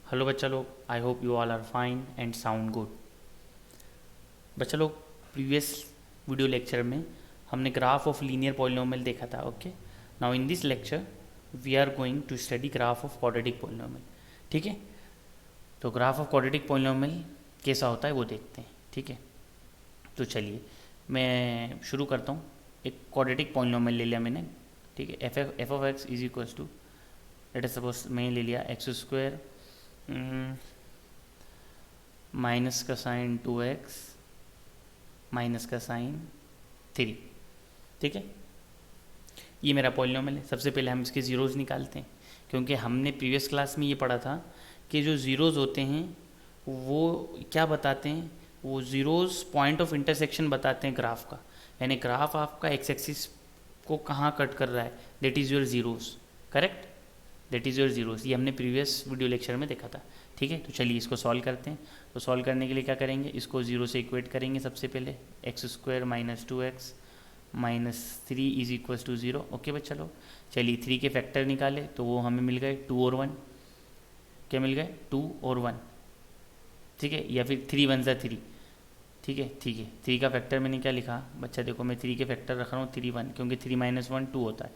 Hello बच्चा लोग, I hope you all are fine and sound good. बच्चा लोग, प्रीवियस वीडियो लेक्चर में हमने ग्राफ ऑफ लीनियर पॉलिनोमियल देखा था। Okay, now in this lecture we are going to study graph of quadratic polynomial. ठीक है, तो ग्राफ ऑफ क्वाड्रेटिक पॉलिनोमियल कैसा होता है वो देखते हैं। ठीक है, तो चलिए मैं शुरू करता हूँ। एक क्वाड्रेटिक पॉलिनोमियल ले लिया मैंने। ठीक है, f of x is equals to, let us suppose मैं ले लिया एक्स स्क्वायर माइनस का साइन 2x माइनस का साइन 3। ठीक है, ये मेरा पॉलिनोमियल है। सबसे पहले हम इसके ज़ीरोज़ निकालते हैं, क्योंकि हमने प्रीवियस क्लास में ये पढ़ा था कि जो ज़ीरोज़ होते हैं वो क्या बताते हैं, वो ज़ीरोज़ पॉइंट ऑफ इंटरसेक्शन बताते हैं ग्राफ का। यानी ग्राफ आपका एक्स एक्सिस को कहाँ कट कर रहा है, that is your zeros. Correct, that is your zeros. ये हमने प्रीवियस वीडियो लेक्चर में देखा था। ठीक है, तो चलिए इसको सॉल्व करते हैं। तो सॉल्व करने के लिए क्या करेंगे, इसको ज़ीरो से इक्वेट करेंगे। सबसे पहले एक्स स्क्वायर माइनस 2x माइनस 3 इज इक्वल्स टू 0। ओके बच्चा लोग, चलिए 3 के फैक्टर निकाले तो वो हमें मिल गए 2 और 1। क्या मिल गए, 2 और 1। ठीक है, या फिर 3 1 ज़ा 3। ठीक है, 3 का फैक्टर मैंने क्या लिखा बच्चा, देखो मैं 3 के फैक्टर रख रहा हूँ 3 1, क्योंकि 3 माइनस 1 2 होता है।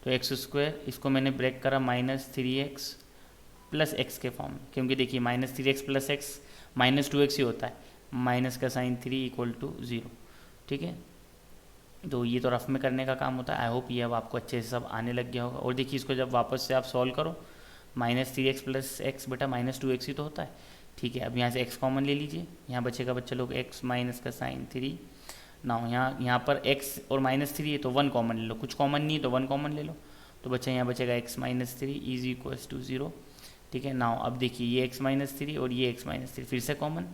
तो एक्स स्क्वायर इसको मैंने ब्रेक करा माइनस 3x प्लस एक्स के फॉर्म में, क्योंकि देखिए minus 3x plus x minus 2x ही होता है। माइनस का साइन 3 इक्वल टू 0। ठीक है, तो ये तो रफ में करने का काम होता है। आई होप ये अब आपको अच्छे से सब आने लग गया होगा। और देखिए इसको जब वापस से आप सॉल्व करो, माइनस 3x प्लस एक्स बेटा माइनस 2x ही तो होता है। ठीक है, अब यहाँ से x कॉमन ले लीजिए, यहाँ बचेगा बच्चे लोग x माइनस का साइन 3। ना यहाँ पर x और माइनस 3 है तो 1 कॉमन ले लो, कुछ कॉमन नहीं है तो 1 कॉमन ले लो। तो बच्चा यहाँ बचेगा x minus 3 is equals to 0। ठीक है, नाउ अब देखिए ये x माइनस 3 और ये x माइनस 3 फिर से कॉमन।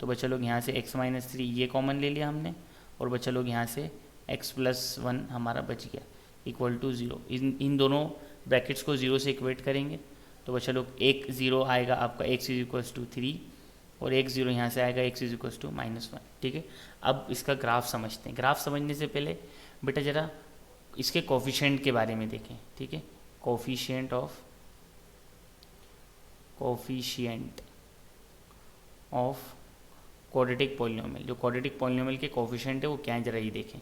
तो बच्चा लोग यहाँ से x माइनस 3 ये कॉमन ले लिया हमने, और बच्चा लोग यहाँ से x प्लस 1 हमारा बच गया इक्वल टू 0। इन दोनों ब्रैकेट्स को 0 से इक्वेट करेंगे तो बच्चा लोग एक 0 आएगा आपका x इज इक्वल्स टू 3, और एक 0 यहाँ से आएगा x इज इक्वल्स टू -1। ठीक है, अब इसका ग्राफ समझते हैं। ग्राफ समझने से पहले बेटा ज़रा इसके कोफिशिएंट के बारे में देखें। ठीक है, कोफिशिएंट ऑफ क्वाड्रेटिक पॉलिनोमियल, जो क्वाड्रेटिक पॉलिनोमियल के कोफिशिएंट है वो क्या है जरा ये देखें।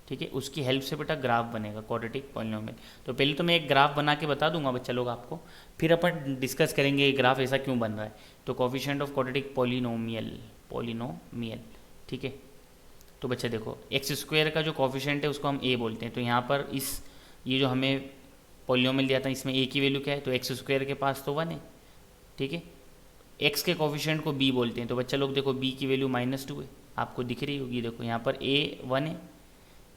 ठीक है, उसकी हेल्प से बेटा ग्राफ बनेगा क्वाड्रेटिक पॉलिनोमियल। तो पहले तो मैं एक ग्राफ बना के बता दूंगा बच्चा लोग आपको, फिर अपन डिस्कस करेंगे ये ग्राफ ऐसा क्यों बन रहा है। तो कोफिशिएंट ऑफ क्वाड्रेटिक पॉलिनोमियल। ठीक है, तो बच्चा देखो एक्स स्क्वायर का जो कोफिशिएंट है उसको हम ए बोलते हैं। तो यहाँ पर ये जो हमें पॉलिनोमियल दिया था इसमें ए की वैल्यू क्या है, तो एक्स स्क्वायर के पास तो 1 है। ठीक है, एक्स के कोफिशिएंट को बी बोलते हैं। तो बच्चा लोग देखो बी की वैल्यू -2 है, आपको दिख रही होगी। देखो यहाँ पर ए 1 है,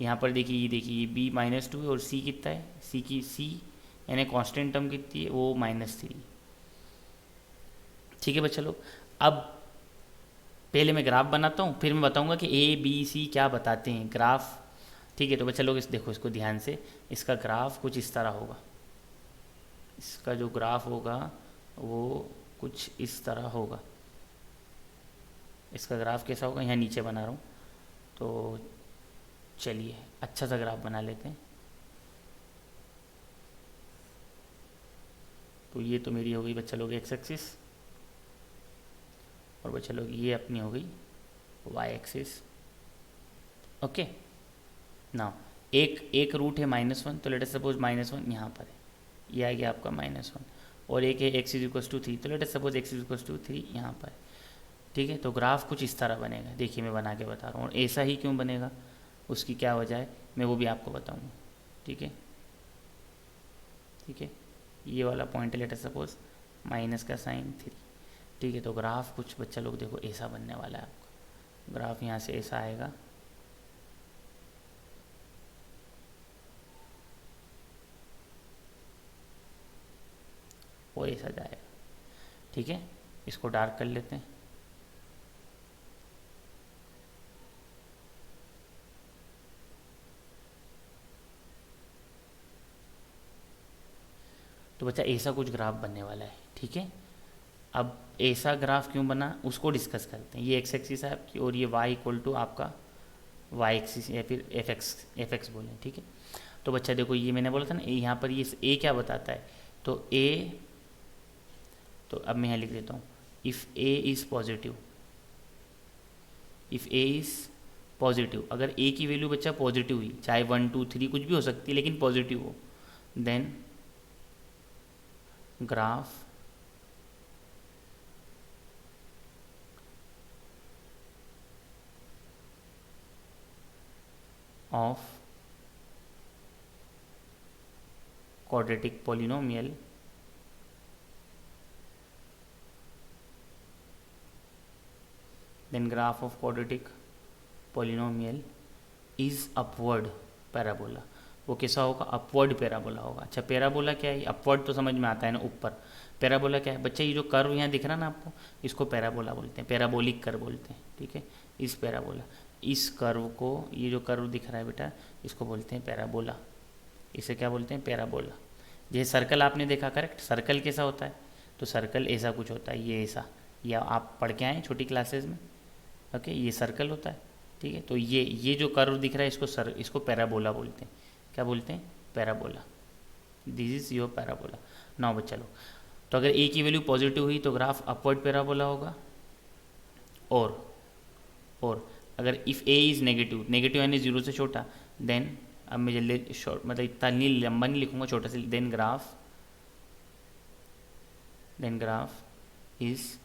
यहाँ पर देखिए ये बी -2 है, और सी कितना है, सी यानी कांस्टेंट टर्म कितनी है वो -3। ठीक है बच्चा लोग, अब पहले मैं ग्राफ बनाता हूँ, फिर मैं बताऊँगा कि ए बी सी क्या बताते हैं ग्राफ। ठीक है, तो बच्चा लोग देखो इसको ध्यान से, इसका ग्राफ कुछ इस तरह होगा। इसका जो ग्राफ होगा वो कुछ इस तरह होगा। इसका ग्राफ कैसा होगा, यहाँ नीचे बना रहा हूँ। तो चलिए अच्छा सा ग्राफ बना लेते हैं। तो ये तो मेरी हो गई बच्चा लोग एक्स एक्सिस, और बच्चा लोग ये अपनी हो गई वाई एक्सिस। ओके, ना एक रूट है -1, तो लेट अस सपोज -1 यहाँ पर है, ये आ गया आपका -1। और एक है एक्स इज इक्वल्स टू 3, तो let us suppose x is equals to 3 यहाँ पर है। ठीक है, तो ग्राफ कुछ इस तरह बनेगा। देखिए मैं बना के बता रहा हूँ, और ऐसा ही क्यों बनेगा, उसकी क्या वजह है मैं वो भी आपको बताऊँगा। ठीक है, ठीक है, ये वाला point let us suppose minus का साइन 3। ठीक है, तो ग्राफ कुछ बच्चा लोग देखो ऐसा बनने वाला है आपका। ग्राफ यहाँ से ऐसा आएगा, वो ऐसा जाएगा। ठीक है, इसको डार्क कर लेते हैं। तो बच्चा ऐसा कुछ ग्राफ बनने वाला है। ठीक है, अब ऐसा ग्राफ क्यों बना उसको डिस्कस करते हैं। ये एक्स एक्सिस है आपकी, और ये वाई इक्वल टू आपका वाई एक्सिस या फिर एफ एक्स बोलें। ठीक है, तो बच्चा देखो ये मैंने बोला था ना, यहाँ पर ये ए क्या बताता है, तो ए तो अब मैं यहाँ लिख देता हूँ, if A is positive, if A is positive, अगर ए की वैल्यू बच्चा पॉजिटिव हुई, चाहे 1 2 3 कुछ भी हो सकती है लेकिन पॉजिटिव हो, then graph of quadratic polynomial then graph of quadratic polynomial is upward parabola। वो कैसा होगा? अपवर्ड पैराबोला होगा। अच्छा, पैराबोला क्या है? अपवर्ड तो समझ में आता है ना, ऊपर। पैराबोला क्या है बच्चा? ये जो कर्व यहाँ दिख रहा है ना आपको, इसको पैराबोला बोलते हैं, पैराबोलिक कर्व बोलते हैं, ठीक है। इस पैराबोला, इस कर्व को, ये जो कर्व दिख रहा है बेटा, इसको बोलते हैं पैराबोला। इसे क्या बोलते हैं? पैराबोला। जैसे सर्कल आपने देखा, करेक्ट, सर्कल कैसा होता है? तो सर्कल ऐसा कुछ होता है, ये ऐसा, या आप पढ़ के आए छोटी क्लासेस में, ओके, ये सर्कल होता है, ठीक है। तो ये जो कर्व दिख रहा है, इसको पैराबोला बोलते हैं। क्या बोलते हैं? Parabola. This is your parabola. Now बच्चा लोग, तो अगर ए की वैल्यू पॉजिटिव हुई तो ग्राफ अपवर्ड पैराबोला होगा, और अगर if A is negative, negative यानी जीरो से छोटा, देन, अब मैं जल्दी शॉर्ट, मतलब इतना नहीं लंबा नहीं लिखूंगा, छोटा से, then graph is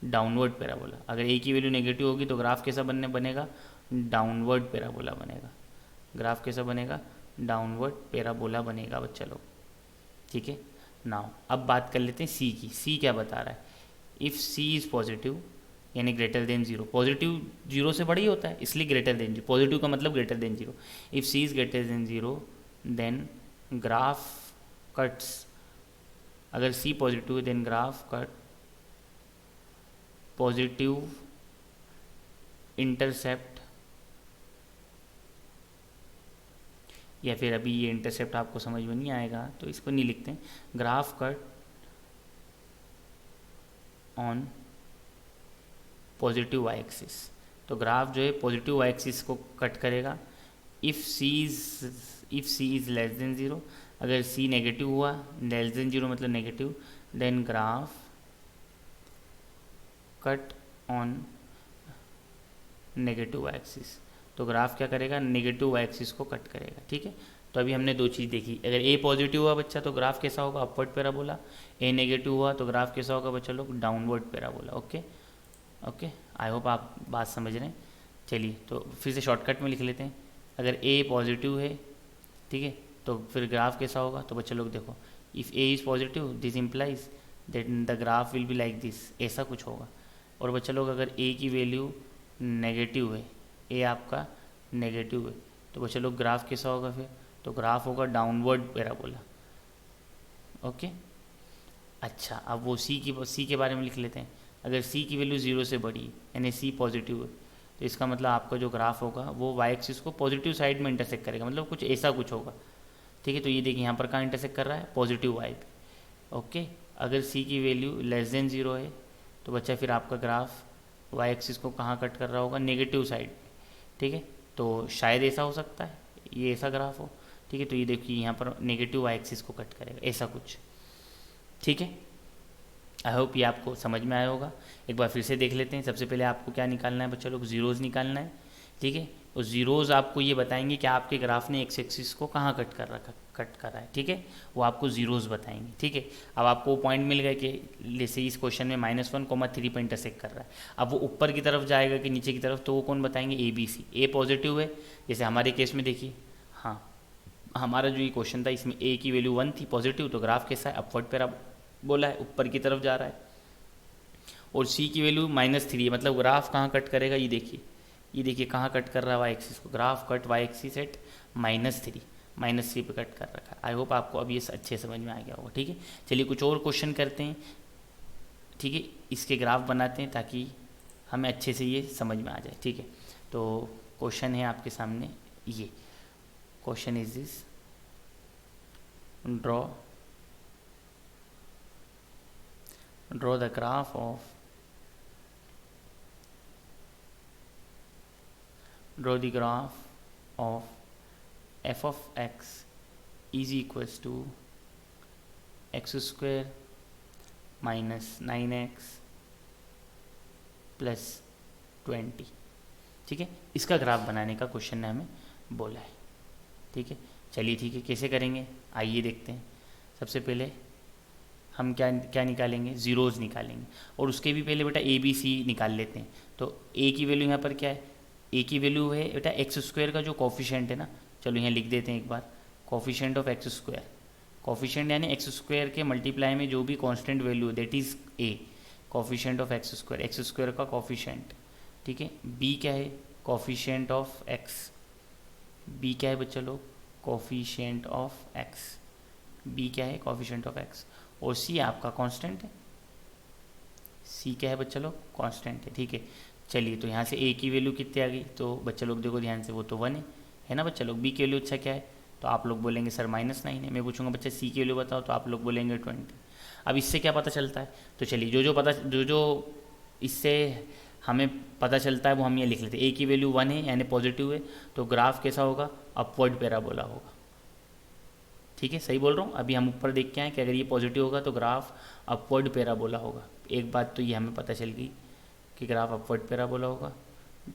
downward parabola. अगर ए की वैल्यू नेगेटिव होगी तो ग्राफ कैसा बनेगा? डाउनवर्ड पैराबोला बनेगा। ग्राफ कैसा बनेगा? डाउनवर्ड पैराबोला बनेगा बच्चा लोग, ठीक है। नाउ अब बात कर लेते हैं सी की। सी क्या बता रहा है? इफ़ सी इज़ पॉजिटिव यानी greater than zero, positive zero से बड़ा ही होता है इसलिए ग्रेटर देन जीरो, पॉजिटिव का मतलब greater than zero. If c is greater than zero then graph cuts, अगर सी पॉजिटिव है then graph cut positive intercept, या फिर अभी ये इंटरसेप्ट आपको समझ में नहीं आएगा तो इसको नहीं लिखते हैं, graph cut on positive y axis. तो ग्राफ जो है पॉजिटिव वाई एक्सिस को कट करेगा। If c is less than zero, अगर सी नेगेटिव हुआ, लेस देन जीरो मतलब negative, then graph cut on negative y axis. तो ग्राफ क्या करेगा? नेगेटिव वाई एक्सिस को कट करेगा, ठीक है। तो अभी हमने दो चीज़ देखी, अगर ए पॉजिटिव हुआ बच्चा तो ग्राफ कैसा होगा? Upward parabola. ए नेगेटिव हुआ तो ग्राफ कैसा होगा बच्चा लोग? Downward parabola. Okay, I hope आप बात समझ रहे हैं। चलिए तो फिर से शॉर्टकट में लिख लेते हैं। अगर ए पॉजिटिव है, ठीक है, तो फिर ग्राफ कैसा होगा? तो बच्चे लोग देखो, if A is positive this implies that the graph will be like this, ऐसा कुछ होगा। और बच्चे लोग अगर ए की वैल्यू नेगेटिव है, ए आपका नेगेटिव है, तो बच्चे लोग ग्राफ कैसा होगा फिर? तो ग्राफ होगा डाउनवर्ड पैराबोला। ओके, अच्छा, अब वो सी के बारे में लिख लेते हैं। अगर सी की वैल्यू जीरो से बड़ी यानी सी पॉजिटिव है, तो इसका मतलब आपका जो ग्राफ होगा वो वाई एक्सिस को पॉजिटिव साइड में इंटरसेक्ट करेगा, मतलब कुछ ऐसा कुछ होगा, ठीक है। तो ये देखिए यहाँ पर कहाँ इंटरसेक्ट कर रहा है? पॉजिटिव वाई पे। ओके, अगर सी की वैल्यू लेस देन ज़ीरो है तो बच्चा फिर आपका ग्राफ वाई एक्सिस को कहाँ कट कर रहा होगा? नेगेटिव साइड, ठीक है। तो शायद ऐसा हो सकता है, ये ऐसा ग्राफ हो, ठीक है। तो ये देखिए यहाँ पर नेगेटिव वाई एक्सिस को कट करेगा, ऐसा कुछ, ठीक है। आई होप ये आपको समझ में आया होगा। एक बार फिर से देख लेते हैं। सबसे पहले आपको क्या निकालना है बच्चा लोग? ज़ीरोज़ निकालना है, ठीक है। और ज़ीरोज़ आपको ये बताएंगे कि आपके ग्राफ ने एक्स एक्सिस को कहाँ कट करा है, ठीक है। वो आपको ज़ीरोज़ बताएंगे, ठीक है। अब आपको पॉइंट मिल गए कि जैसे इस क्वेश्चन में -1, 3 पर इंटरसेक्ट कर रहा है। अब वो ऊपर की तरफ जाएगा कि नीचे की तरफ, तो वो कौन बताएंगे? A B C. A positive है, जैसे हमारे केस में देखिए, हाँ, हमारा जो ये क्वेश्चन था इसमें ए की वैल्यू 1 थी पॉजिटिव, तो ग्राफ कैसा है? अपवर्ड पैराबोला है, ऊपर की तरफ जा रहा है। और सी की वैल्यू -3 है, मतलब ग्राफ कहाँ कट करेगा? ये देखिए कहाँ कट कर रहा है? वाई एक्सिस को। Graph cut y axis at -3 पे कट कर रखा है। आई होप आपको अब ये अच्छे समझ में आ गया होगा, ठीक है। चलिए कुछ और क्वेश्चन करते हैं, ठीक है, इसके ग्राफ बनाते हैं ताकि हमें अच्छे से ये समझ में आ जाए, ठीक है। तो क्वेश्चन है आपके सामने, ये question is this, draw the graph of draw the graph of f of x is equals to x square minus 9x plus 20। ठीक है, इसका ग्राफ बनाने का क्वेश्चन ने हमें बोला है। ठीक है, चलिए ठीक है, कैसे करेंगे आइए देखते हैं। सबसे पहले हम क्या क्या निकालेंगे, ज़ीरोज़ निकालेंगे, और उसके भी पहले बेटा ए बी सी निकाल लेते हैं। तो ए की वैल्यू यहाँ पर क्या है, ए की वैल्यू है बेटा एक्स स्क्वायर का जो कॉफिशेंट है ना, चलो यहाँ लिख देते हैं एक बार, coefficient of x square. Coefficient यानी एक्स स्क्वायर के मल्टीप्लाई में जो भी constant value that is A, coefficient of x square का कॉफिशेंट। ठीक है, बी क्या है, कॉफिशेंट ऑफ एक्स, बी क्या है बच्चा लोग, कॉफिशेंट ऑफ एक्स, बी क्या है, कॉफिशेंट ऑफ एक्स, और सी आपका कांस्टेंट है, सी क्या है बच्चा लोग, कांस्टेंट है। ठीक है, चलिए तो यहाँ से ए की वैल्यू कितनी आ गई, तो बच्चा लोग देखो ध्यान से, वो तो 1 है ना बच्चा लोग। बी की वैल्यू अच्छा क्या है, तो आप लोग बोलेंगे सर -9 है। मैं पूछूंगा बच्चा सी की वैल्यू बताओ, तो आप लोग बोलेंगे 20। अब इससे क्या पता चलता है, तो चलिए जो जो इससे हमें पता चलता है वो हम ये लिख लेते हैं। ए की वैल्यू 1 है यानी पॉजिटिव है, तो ग्राफ कैसा होगा, अपवर्ड पैराबोला होगा। ठीक है, सही बोल रहा हूँ। अभी हम ऊपर देख के आए कि अगर ये पॉजिटिव होगा तो ग्राफ अपवर्ड पैराबोला होगा। एक बात तो ये हमें पता चल गई कि ग्राफ अपवर्ड पैराबोला होगा।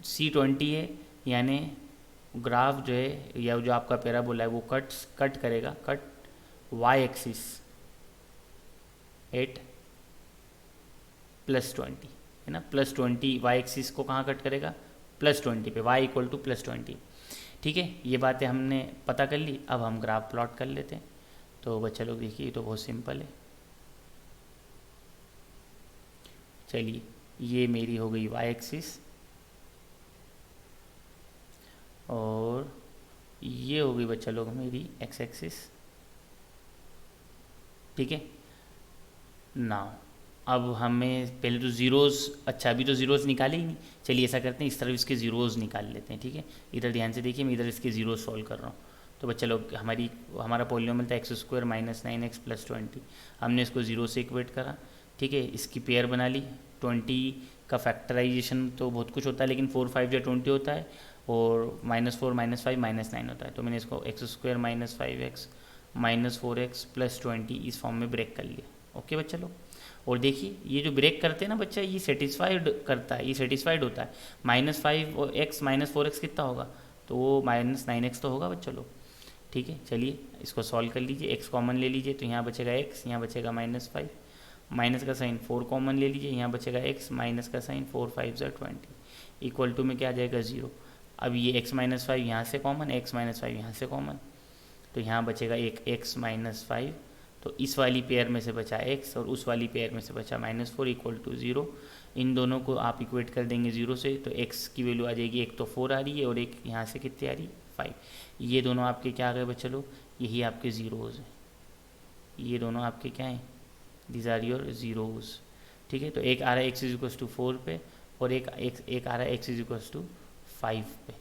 C20 है यानी ग्राफ जो है या जो आपका पैराबोला है वो कट करेगा, कट वाई एक्सिस एट +20 है ना, +20 वाई एक्सिस को कहाँ कट करेगा, +20 पे, y इक्वल टू +20। ठीक है, ये बातें हमने पता कर ली। अब हम ग्राफ प्लॉट कर लेते हैं। तो बच्चा लोग देखिए, ये तो बहुत सिंपल है। चलिए, ये मेरी हो गई y एक्सिस और ये हो गई बच्चा लोग मेरी x एक्सिस। ठीक है, नाउ अब हमें पहले तो ज़ीरोज़, अच्छा अभी तो ज़ीरोज़ निकाले ही नहीं, चलिए ऐसा करते हैं इस तरफ इसके ज़ीरोज़ निकाल लेते हैं। ठीक है, इधर ध्यान से देखिए, मैं इधर इसके ज़ीरोज़ सॉल्व कर रहा हूँ। तो बच्चा लोग हमारा पॉलिनोमियल था x स्क्वायर -9x + 20, हमने इसको ज़ीरो से इक्वेट करा। ठीक है, इसकी पेयर बना ली। 20 का फैक्टराइजेशन तो बहुत कुछ होता है, लेकिन 4 5 या 20 होता है, और -4 -5 -9 होता है। तो मैंने इसको x स्क्वायर -5x -4x + 20 इस फॉर्म में ब्रेक कर लिया। ओके बच्चा लोग, और देखिए ये जो ब्रेक करते हैं ना बच्चा, ये सेटिस्फाइड करता है, ये सेटिस्फाइड होता है। -5x -4x कितना होगा, तो वो -9x तो होगा बच्चा लोग। ठीक है, चलिए इसको सॉल्व कर लीजिए, x कॉमन ले लीजिए, तो यहाँ बचेगा x, यहाँ बचेगा -5, माइनस का साइन 4 कॉमन ले लीजिए, यहाँ बचेगा x, माइनस का साइन 4 5 ज़ा 20, इक्वल टू में क्या आ जाएगा 0। अब ये x -5 यहाँ से कॉमन, x -5 यहाँ से कॉमन, तो यहाँ बचेगा एक x -5, तो इस वाली पेयर में से बचा x और उस वाली पेयर में से बचा -4 इक्वल टू 0। इन दोनों को आप इक्वेट कर देंगे 0 से, तो x की वैल्यू आ जाएगी, एक तो 4 आ रही है और एक यहाँ से कितनी आ रही है 5। ये दोनों आपके क्या आ गए बच्चे लोग, यही आपके ज़ीरोज़ हैं, ये दोनों आपके क्या हैं, दीज आर योर ज़ीरोज़। ठीक है, तो एक आ रहा है x = 4 पे और एक आ रहा है x = 5 पे।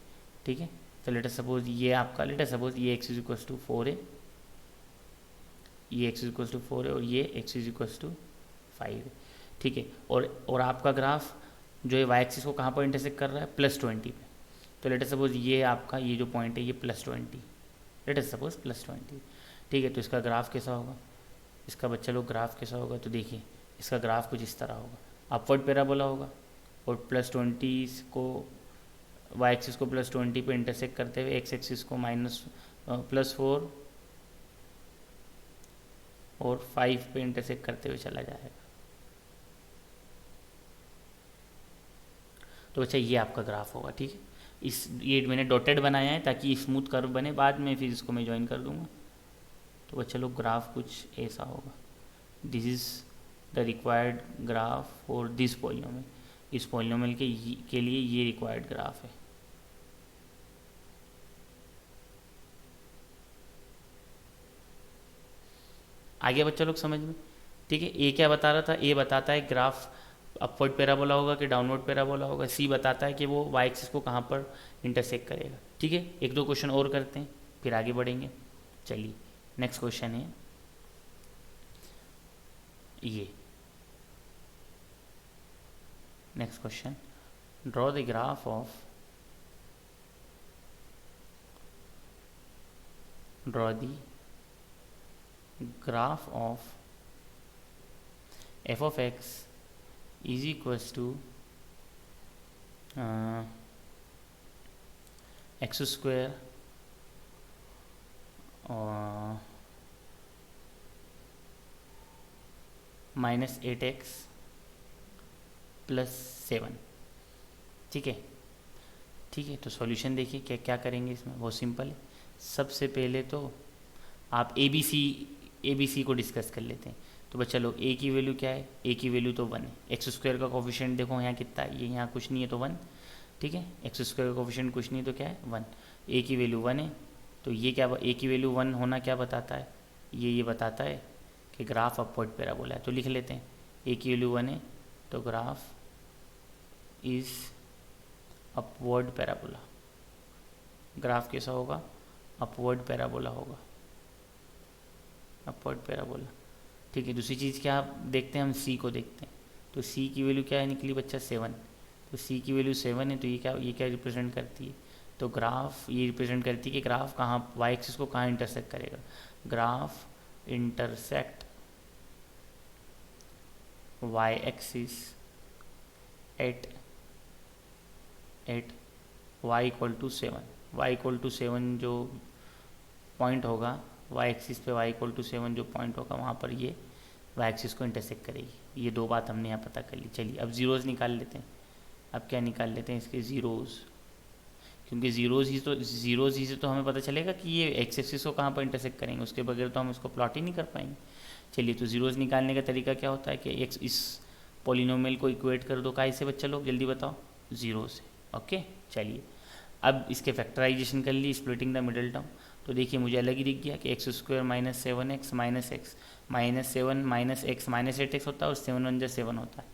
ठीक है, तो लेटर सपोज ये आपका, लेटर सपोज ये x = 4 है, ये x = 4 है और ये x = 5 है। ठीक है, और आपका ग्राफ जो है y एक्सिस को कहाँ पर इंटरसेक्ट कर रहा है, +20 पे। तो लेटर सपोज ये आपका ये जो पॉइंट है ये +20, लेटर सपोज +20। ठीक है, तो इसका ग्राफ कैसा होगा, इसका बच्चा लोग ग्राफ कैसा होगा, तो देखिए इसका ग्राफ कुछ इस तरह होगा, अपवर्ड पैराबोला होगा, और +20 को y एक्सिस को +20 पे इंटरसेक्ट करते हुए x एक्सिस को +4 और 5 पे इंटरसेक्ट करते हुए चला जाएगा। तो अच्छा ये आपका ग्राफ होगा। ठीक है, ये मैंने डॉटेड बनाया है ताकि स्मूथ कर्व बने, बाद में फिर इसको मैं ज्वाइन कर दूंगा। तो बच्चा लोग ग्राफ कुछ ऐसा होगा, this is the required graph for this polynomial, इस पॉलिनोमियल के लिए ये रिक्वायर्ड ग्राफ है। आगे बच्चा लोग समझ में। ठीक है, ए क्या बता रहा था, ए बताता है ग्राफ अपवर्ड पैराबोला होगा कि डाउनवर्ड पैराबोला होगा, सी बताता है कि वो वाई एक्सिस को कहाँ पर इंटरसेक्ट करेगा। ठीक है, एक दो क्वेश्चन और करते हैं फिर आगे बढ़ेंगे। चलिए नेक्स्ट क्वेश्चन है ये, next question, draw the graph of, draw the graph of f of x is equals to x square minus 8x plus 7। ठीक है, ठीक है। तो सॉल्यूशन देखिए क्या क्या करेंगे इसमें, बहुत सिंपल है। सबसे पहले तो आप ए बी सी को डिस्कस कर लेते हैं। तो बच्चा लोग ए की वैल्यू क्या है, ए की वैल्यू तो 1 है। एक्स स्क्वायर का कोफिशिएंट देखो यहाँ कितना है, ये यहाँ कुछ नहीं है तो 1। ठीक है, एक्स स्क्वायर का कोफिशिएंट कुछ नहीं तो क्या है 1। ए की वैल्यू 1 है, तो ये क्या, ए की वैल्यू 1 होना क्या बताता है, ये बताता है कि ग्राफ अपवर्ड पैराबोला है। तो लिख लेते हैं ए की वैल्यू 1 है तो graph is upward parabola. Graph कैसा होगा, अपवर्ड पैराबोला होगा, अपवर्ड पैराबोला। ठीक है, दूसरी चीज़ क्या देखते हैं हम, सी को देखते हैं। तो सी की वैल्यू क्या है निकली बच्चा 7। तो सी की वैल्यू 7 है, तो ये क्या रिप्रेजेंट करती है, तो ग्राफ ये रिप्रेजेंट करती है कि ग्राफ कहाँ वाई एक्सिस को कहाँ इंटरसेक्ट करेगा। Graph intersect y axis at y equal to 7। Y equal to 7 जो पॉइंट होगा, वाई एक्सिस पे y इक्वल टू 7 जो पॉइंट होगा वहाँ पर ये वाई एक्सिस को इंटरसेक्ट करेगी। ये दो बात हमने यहाँ पता कर ली। चलिए अब ज़ीरोज़ निकाल लेते हैं। अब क्या निकाल लेते हैं इसके ज़ीरोज़, क्योंकि ज़ीरोज़ ही से तो हमें पता चलेगा कि ये एक्स एक्सिस को कहाँ पर इंटरसेक्ट करेंगे, उसके बगैर तो हम इसको प्लॉट ही नहीं कर पाएंगे। चलिए, तो ज़ीरोज़ निकालने का तरीका क्या होता है कि एक्स इस पॉलिनोमियल को इक्वेट कर दो काय से बच्चा लोग, जल्दी बताओ, ज़ीरो से। ओके, चलिए अब इसके फैक्टराइजेशन कर ली, स्प्लिटिंग द मिडल टर्म। तो देखिए मुझे अलग ही दिख गया कि x square minus 7x minus x minus 7 minus x minus 8x होता है और 7 1 जा 7 होता है।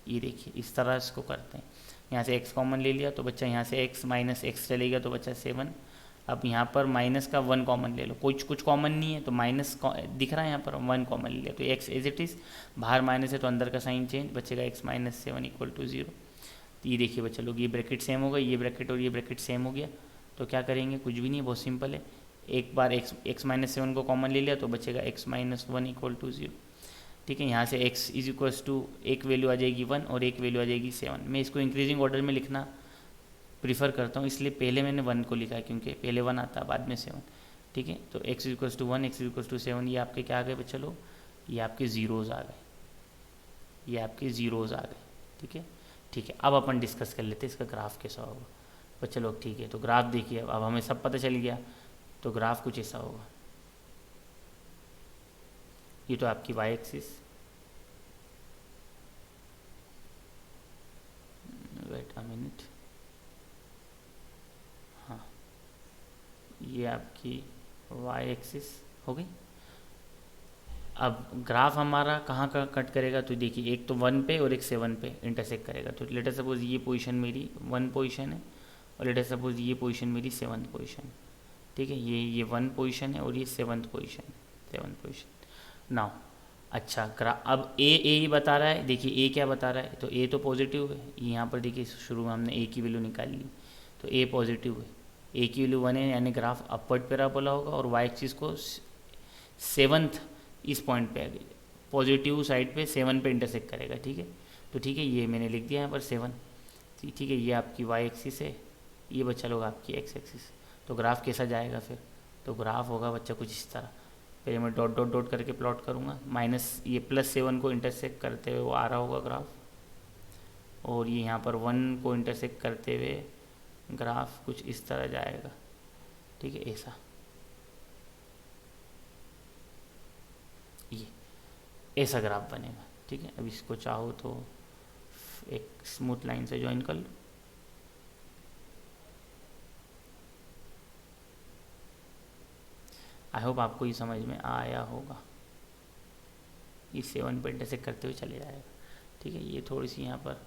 ये देखिए इस तरह इसको करते हैं। यहाँ से x कॉमन ले लिया तो बच्चा यहाँ से x माइनस एक्स चलेगा तो बच्चा 7। अब यहाँ पर माइनस का 1 कॉमन ले लो, कुछ कॉमन नहीं है तो माइनस दिख रहा है, यहाँ पर 1 कॉमन ले लिया तो x एज इट इज़, बाहर माइनस है तो अंदर का साइन चेंज, बचेगा x माइनस 7 इक्वल टू 0। तो ये देखिए बच्चा लोग, ये ब्रैकेट सेम हो गई, ये ब्रैकेट और ये ब्रैकेट सेम हो गया। तो क्या करेंगे, कुछ भी नहीं, बहुत सिंपल है। एक बार x माइनस 7 को कॉमन ले लिया तो बचेगा x माइनस 1 इक्वल टू 0। ठीक है, यहाँ से x इज इक्वल्स टू एक वैल्यू आ जाएगी 1 और एक वैल्यू आ जाएगी 7। मैं इसको इंक्रीजिंग ऑर्डर में लिखना प्रीफर करता हूँ, इसलिए पहले मैंने 1 को लिखा है क्योंकि पहले 1 आता है बाद में 7। ठीक है, तो x is equals to 1, x is equals to 7, ये आपके क्या आ गए बच्चा लोग, ये आपके ज़ीरोज़ आ गए, ये आपके ज़ीरोज़ आ गए। ठीक है, ठीक है। अब अपन डिस्कस कर लेते हैं इसका ग्राफ कैसा होगा बच्चा लोग। ठीक है, तो ग्राफ देखिए, अब हमें सब पता चल गया। तो ग्राफ कुछ ऐसा होगा, ये तो आपकी y axis, wait a minute, हाँ ये आपकी वाई एक्सिस हो गई। अब ग्राफ हमारा कहाँ का कट करेगा, तो देखिए एक तो 1 पे और एक 7 पे इंटरसेक्ट करेगा। तो लेटर सपोज ये पोजीशन मेरी 1 पोजीशन है और लेटर सपोज ये पोजीशन मेरी 7th पोजीशन। ठीक है, ये 1 पोजीशन है और ये 7th पोजीशन। नाउ अच्छा अब ए ही बता रहा है। देखिए ए क्या बता रहा है, तो ए तो पॉजिटिव है। यहाँ पर देखिए शुरू में हमने ए की वैल्यू निकाल ली, तो ए पॉजिटिव है, ए की वैल्यू 1 है, यानी ग्राफ अपवर्ड पैराबोला होगा और वाई एक्सिस को 7th इस पॉइंट पे आ गई, पॉजिटिव साइड पे 7 पे इंटरसेक्ट करेगा। ठीक है, तो ठीक है, ये मैंने लिख दिया यहाँ पर 7। ठीक है, ये आपकी वाई एक्सिस है, ये बच्चा लोग आपकी एक्स एक्सिस। तो ग्राफ कैसा जाएगा फिर, तो ग्राफ होगा बच्चा कुछ इस तरह। पहले मैं डॉट डॉट डॉट करके प्लॉट करूँगा, माइनस ये प्लस 7 को इंटरसेक्ट करते हुए वो आ रहा होगा ग्राफ, और ये यहाँ पर 1 को इंटरसेक्ट करते हुए ग्राफ कुछ इस तरह जाएगा। ठीक है, ऐसा ये ऐसा ग्राफ बनेगा। ठीक है, अब इसको चाहो तो एक स्मूथ लाइन से ज्वाइन कर लो। आई होप आपको ये समझ में आया होगा। ये 7 पे इंटरसेक्ट करते हुए चले जाएगा। ठीक है, ये थोड़ी सी यहाँ पर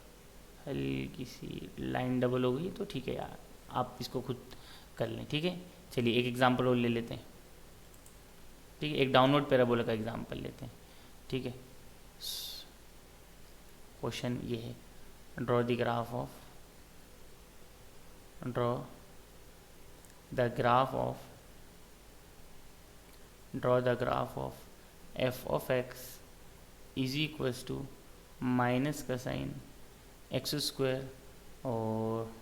हल्की सी लाइन डबल हो गई, तो ठीक है यार, आप इसको खुद कर लें। ठीक है, चलिए एक एग्जांपल और ले लेते हैं। ठीक है, एक डाउनवर्ड पैराबोला का एग्जांपल लेते हैं। ठीक है, क्वेश्चन ये है, draw the graph of f of x is equals to minus का साइन एक्स स्क्वायर और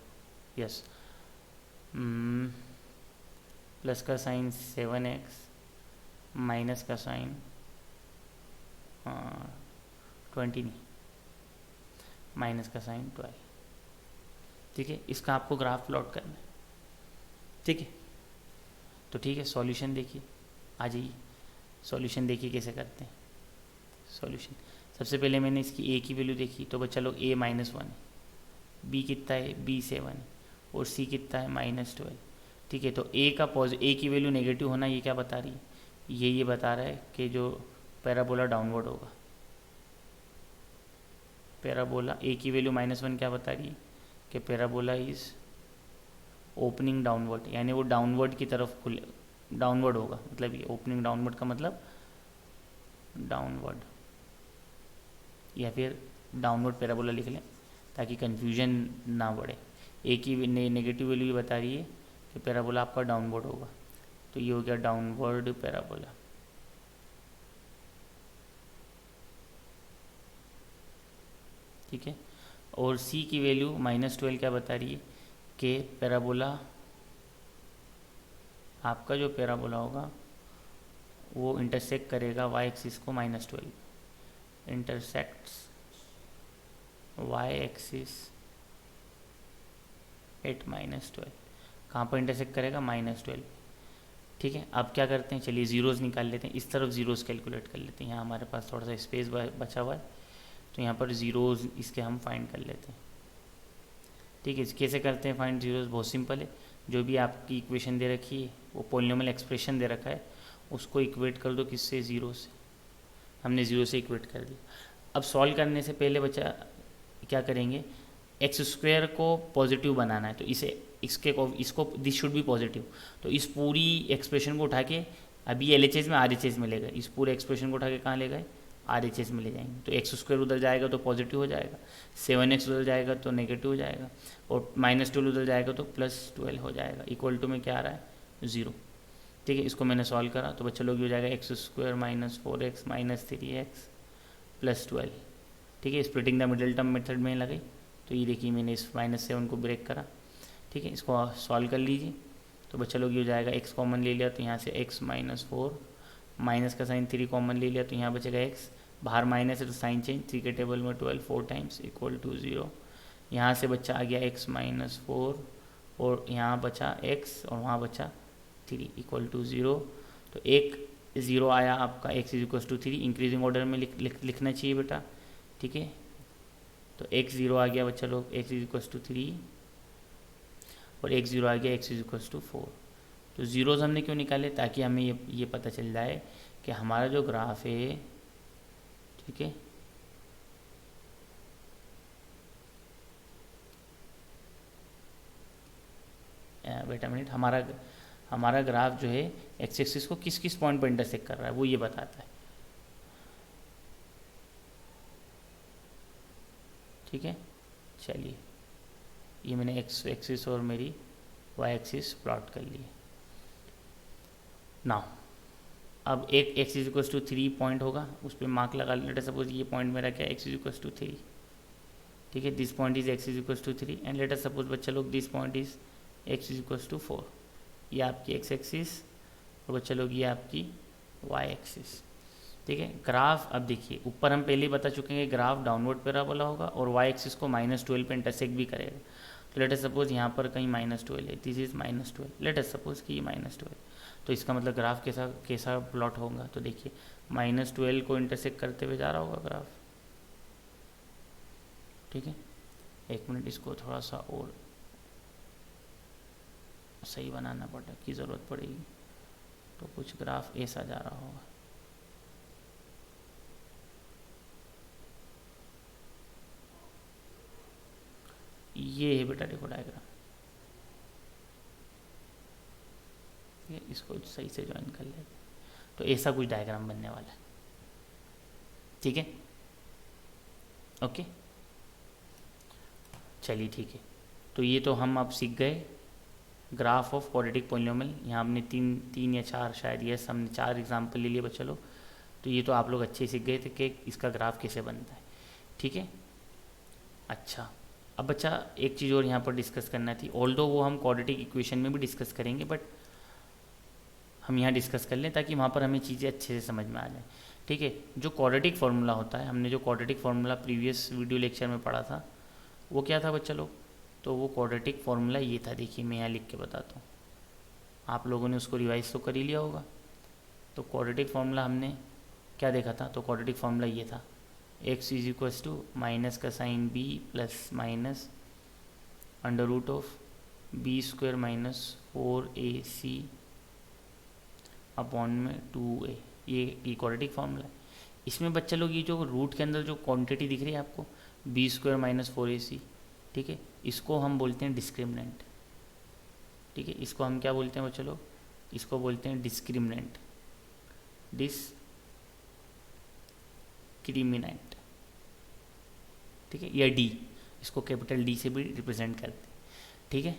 यस प्लस का साइन 7x माइनस का साइन 20 नहीं, माइनस का साइन 12। ठीक है, इसका आपको ग्राफ प्लॉट करना है। ठीक है, तो ठीक है, सॉल्यूशन देखिए, आ जाइए सॉल्यूशन देखिए कैसे करते हैं। सॉल्यूशन सबसे पहले मैंने इसकी a की वैल्यू देखी, तो बच्चा लोग a -1 है, b कितना है, b 7 है, और c कितना है -12। ठीक है, तो a की वैल्यू नेगेटिव होना ये क्या बता रही है, ये बता रहा है कि जो पैराबोला डाउनवर्ड होगा। पैराबोला a की वैल्यू -1 क्या बता रही है कि पैराबोला इज ओपनिंग डाउनवर्ड, यानी वो डाउनवर्ड की तरफ खुले, डाउनवर्ड होगा। मतलब ये ओपनिंग डाउनवर्ड का मतलब डाउनवर्ड, या फिर डाउनवर्ड पैराबोला लिख लें ताकि कंफ्यूजन ना बढ़े। ए की नेगेटिव वैल्यू ये बता रही है कि पैराबोला आपका डाउनवर्ड होगा, तो ये हो गया डाउनवर्ड पैराबोला। ठीक है, और सी की वैल्यू -12 क्या बता रही है कि पैराबोला, आपका जो पैराबोला होगा वो इंटरसेक्ट करेगा y एक्सिस को -12, इंटरसेक्ट्स y एक्सिस एट -12। कहाँ पर इंटरसेक्ट करेगा, -12। ठीक है, अब क्या करते हैं, चलिए ज़ीरोज़ निकाल लेते हैं। इस तरफ ज़ीरोज़ कैलकुलेट कर लेते हैं, यहाँ हमारे पास थोड़ा सा स्पेस बचा हुआ है, तो यहाँ पर ज़ीरोज़ इसके हम फाइंड कर लेते हैं। ठीक है, कैसे करते हैं फाइंड ज़ीरोज़, बहुत सिंपल है। जो भी आपकी इक्वेशन दे रखी है, वो पॉलिनोमियल एक्सप्रेशन दे रखा है, उसको इक्वेट कर दो किससे, ज़ीरो से। हमने ज़ीरो से इक्वेट कर दिया। अब सॉल्व करने से पहले बच्चा क्या करेंगे, एक्स स्क्वायर को पॉजिटिव बनाना है, तो इसको दिस शुड बी पॉजिटिव। तो इस पूरी एक्सप्रेशन को उठा के, अभी LHS में RHS में ले गए, इस पूरे एक्सप्रेशन को उठा के कहाँ ले गए, RHS में ले जाएंगे। तो एक्स स्क्वायर उधर जाएगा तो पॉजिटिव हो जाएगा, 7x उधर जाएगा तो नेगेटिव हो जाएगा, और -12 उधर जाएगा तो +12 हो जाएगा। इक्वल टू में क्या आ रहा है, 0। ठीक है, इसको मैंने सॉल्व करा तो बच्चा लोग हो जाएगा x² - 4x - 3x +12। ठीक है, splitting the middle term method में लगाई, तो ये देखिए मैंने इस -7 को ब्रेक करा। ठीक है, इसको सॉल्व कर लीजिए, तो बच्चा लोग ये हो जाएगा, x कॉमन ले लिया तो यहाँ से x -4, माइनस का साइन 3 कॉमन ले लिया तो यहाँ बचेगा x, बाहर माइनस है तो साइन चेंज, 3 के टेबल में 12 4 टाइम्स इक्वल टू 0। यहाँ से बच्चा आ गया x -4, और यहाँ बचा x और वहाँ बचा 3 इक्वल टू 0। तो एक 0 आया आपका, x = 3, इंक्रीजिंग ऑर्डर में लिखना चाहिए बेटा। ठीक है, तो x 0 आ गया बच्चा लोग, x = 3, और x 0 आ गया, x = 4। तो ज़ीरोज़ हमने क्यों निकाले, ताकि हमें ये पता चल जाए कि हमारा जो ग्राफ है, ठीक है, बेटा मिनट, हमारा ग्राफ जो है एक्स एक्सिस को किस किस पॉइंट पर इंटरसेक्ट कर रहा है वो ये बताता है। ठीक है, चलिए ये मैंने एक्स एक्सिस और मेरी वाई एक्सिस प्लॉट कर ली। नाउ अब एक x = 3 पॉइंट होगा, उस पर मार्क लगा लेते। सपोज ये पॉइंट मेरा क्या है, x = 3। ठीक है, this point is x = 3 and let us suppose बच्चा लोग दिस पॉइंट इज x = 4। ये आपकी x एक्सिस और बच्चा लोग ये आपकी y एक्सिस। ठीक है, ग्राफ अब देखिए, ऊपर हम पहले ही बता चुके हैं ग्राफ डाउनवर्ड पैराबोला होगा और y एक्सिस को -12 पे इंटरसेक्ट भी करेगा। तो लेट अस सपोज यहाँ पर कहीं -12 है, this is -12, late us suppose कि ये -12, तो इसका मतलब ग्राफ कैसा प्लॉट होगा। तो देखिए -12 को इंटरसेक्ट करते हुए जा रहा होगा ग्राफ। ठीक है, एक मिनट, इसको थोड़ा सा और सही बनाना पड़ेगा की ज़रूरत पड़ेगी, तो कुछ ग्राफ ऐसा जा रहा होगा। ये है बेटा, देखो डायग्राम, ये इसको सही से ज्वाइन कर लेते, तो ऐसा कुछ डायग्राम बनने वाला है। ठीक है, ओके, चलिए ठीक है। तो ये तो हम अब सीख गए ग्राफ ऑफ क्वाड्रेटिक पॉलिनोमियल। यहाँ हमने तीन या चार शायद, यस हमने 4 एग्जाम्पल ले लिए बच्चा लोग। तो ये तो आप लोग अच्छे सीख गए थे कि इसका ग्राफ कैसे बनता है, ठीक है। अच्छा, अब बच्चा एक चीज़ और यहाँ पर डिस्कस करना थी, ऑल्दो वो हम क्वाड्रेटिक इक्वेशन में भी डिस्कस करेंगे, बट हम यहाँ डिस्कस कर लें ताकि वहाँ पर हमें चीज़ें अच्छे से समझ में आ जाए, ठीक है। जो क्वाड्रेटिक फार्मूला होता है, हमने जो quadratic formula previous video lecture में पढ़ा था, वो क्या था बच्चा लोग? तो वो क्वाड्रेटिक फार्मूला ये था, देखिए मैं यहाँ लिख के बताता हूँ, आप लोगों ने उसको रिवाइज तो कर ही लिया होगा। तो क्वाड्रेटिक फार्मूला हमने क्या देखा था? तो क्वाड्रेटिक फार्मूला ये था, x is equals to minus का sign b plus minus under root of B square minus 4ac upon में 2a। ये क्वाड्रेटिक फार्मूला है। इसमें बच्चा लोग ये जो रूट के अंदर जो क्वांटिटी दिख रही है आपको, बी स्क्वायर माइनस 4ac, ठीक है, इसको हम बोलते हैं डिस्क्रिमिनेंट, ठीक है। इसको हम क्या बोलते हैं बच्चा लोग? इसको बोलते हैं डिस्क्रिमिनेंट, डिस्क्रिमिनेंट, ठीक है, या डी, इसको कैपिटल डी से भी रिप्रेजेंट करते हैं, ठीक है।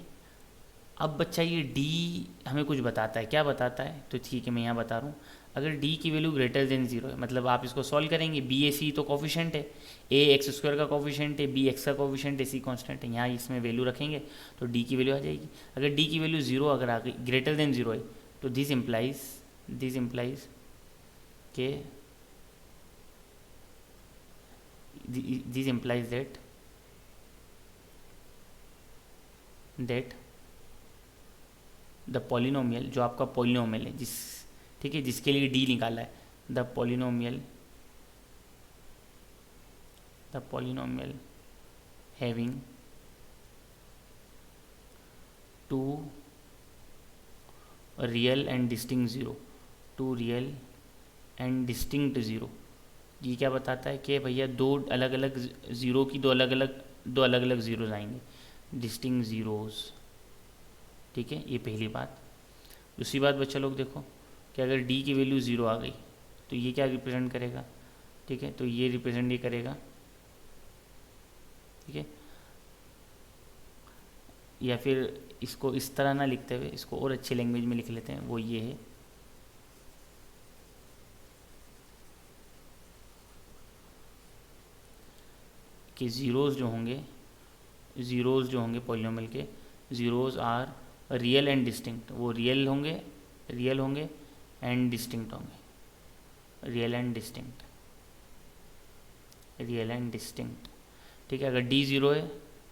अब बच्चा ये डी हमें कुछ बताता है, क्या बताता है? तो ठीक है मैं यहाँ बता रहा हूँ। अगर डी की वैल्यू ग्रेटर देन जीरो है, मतलब आप इसको सॉल्व करेंगे, बी ए सी तो कोफिशिएंट है, ए एक्स स्क्वायर का कोफिशिएंट है, बी एक्स का कोफिशिएंट है, सी कांस्टेंट है, यहाँ इसमें वैल्यू रखेंगे तो डी की वैल्यू आ जाएगी। अगर डी की वैल्यू जीरो अगर आ गई, ग्रेटर देन जीरो है, तो दिस इम्प्लाइज के this implies that the polynomial, जो आपका पॉलिनोमियल है ठीक है, जिसके लिए डी निकाला है, the polynomial having two real and distinct zero, ये क्या बताता है कि भैया दो अलग अलग ज़ीरो की दो अलग अलग ज़ीरोज़ आएंगे, डिस्टिंक्ट ज़ीरोज़, ठीक है, ये पहली बात। दूसरी बात बच्चा लोग देखो कि अगर डी की वैल्यू ज़ीरो आ गई तो ये क्या रिप्रेजेंट करेगा, ठीक है, तो ये रिप्रेजेंट ये करेगा, ठीक है। या फिर इसको इस तरह ना लिखते हुए इसको और अच्छी लैंग्वेज में लिख लेते हैं, वो ये है कि ज़ीरोज़ जो होंगे पॉलिनोमियल के, zeros are real and distinct, वो रियल होंगे एंड डिस्टिंक्ट होंगे, रियल एंड डिस्टिंक्ट, ठीक है। अगर डी ज़ीरो है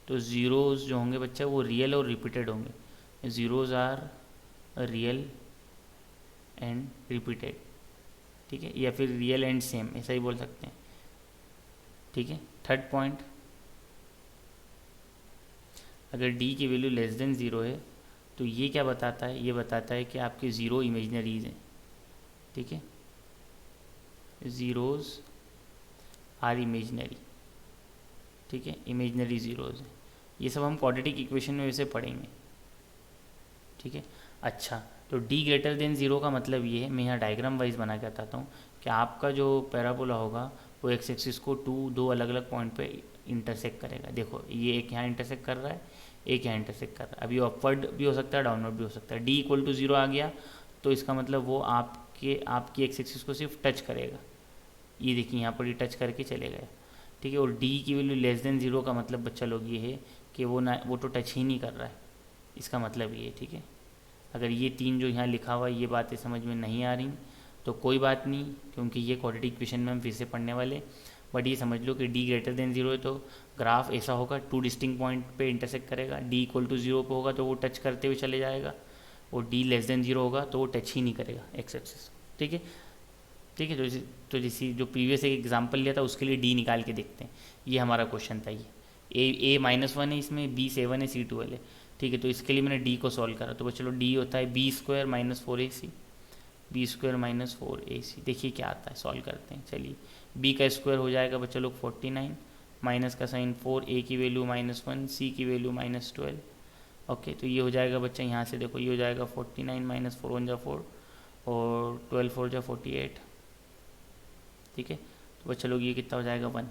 तो ज़ीरोज़ जो होंगे बच्चा वो रियल और रिपीटेड होंगे, zeros are real and repeated, ठीक है, या फिर रियल एंड सेम, ऐसा ही बोल सकते हैं, ठीक है। थर्ड पॉइंट, अगर डी की वैल्यू लेस देन ज़ीरो है तो ये क्या बताता है? ये बताता है कि आपके ज़ीरो इमेजनरीज हैं, ठीक है, ज़ीरोज़ आर इमेजनरी, ठीक है, इमेजनरी ज़ीरोज़ हैं। ये सब हम क्वाड्रेटिक इक्वेशन में वैसे पढ़ेंगे, ठीक है। अच्छा, तो डी ग्रेटर देन ज़ीरो का मतलब ये है, मैं यहाँ डायग्राम वाइज बना के बताता हूँ कि आपका जो पैराबोला होगा वो एक्स एक्सिस को दो अलग अलग पॉइंट पे इंटरसेक्ट करेगा। देखो ये एक यहाँ इंटरसेक्ट कर रहा है, एक यहाँ इंटरसेक्ट कर रहा है। अभी अपवर्ड भी हो सकता है, डाउनवर्ड भी हो सकता है। डी इक्वल टू ज़ीरो आ गया तो इसका मतलब वो आपकी एक्स एक्सिस को सिर्फ टच करेगा, ये देखिए यहाँ पर ये टच करके चले गया, ठीक है। और डी की वैल्यू लेस देन ज़ीरो का मतलब बच्चा लोग ये है कि वो तो टच ही नहीं कर रहा है, इसका मतलब ये है, ठीक है। अगर ये तीन जो यहाँ लिखा हुआ है ये बातें समझ में नहीं आ रही तो कोई बात नहीं, क्योंकि ये क्वाड्रेटिक इक्वेशन में हम फिर से पढ़ने वाले। बट ये समझ लो कि डी ग्रेटर देन ज़ीरो है तो ग्राफ ऐसा होगा, टू डिस्टिंक्ट पॉइंट पे इंटरसेक्ट करेगा। डी इक्वल टू ज़ीरो पे होगा तो वो टच करते हुए चले जाएगा, और डी लेस देन ज़ीरो होगा तो वो टच ही नहीं करेगा एक्स एक्सिस, ठीक है, ठीक है। तो जैसे जो प्रीवियस एक एग्जाम्पल लिया था उसके लिए डी निकाल के देखते हैं। ये हमारा क्वेश्चन था, ये ए -1 है इसमें, बी 7 है, सी 12 है, ठीक है। तो इसके लिए मैंने डी को सॉल्व करा, तो चलो डी होता है b square minus 4ac, b square minus 4ac। देखिए क्या आता है, सॉल्व करते हैं। चलिए बी का स्क्वायर हो जाएगा बच्चा लोग 49, माइनस का साइन 4, ए की वैल्यू -1, सी की वैल्यू -12, ओके। तो ये हो जाएगा बच्चा, यहाँ से देखो ये हो जाएगा 49 माइनस 4 1 जा 4 और 12 4 जा 48, ठीक है। तो बच्चा लोग ये कितना हो जाएगा 1।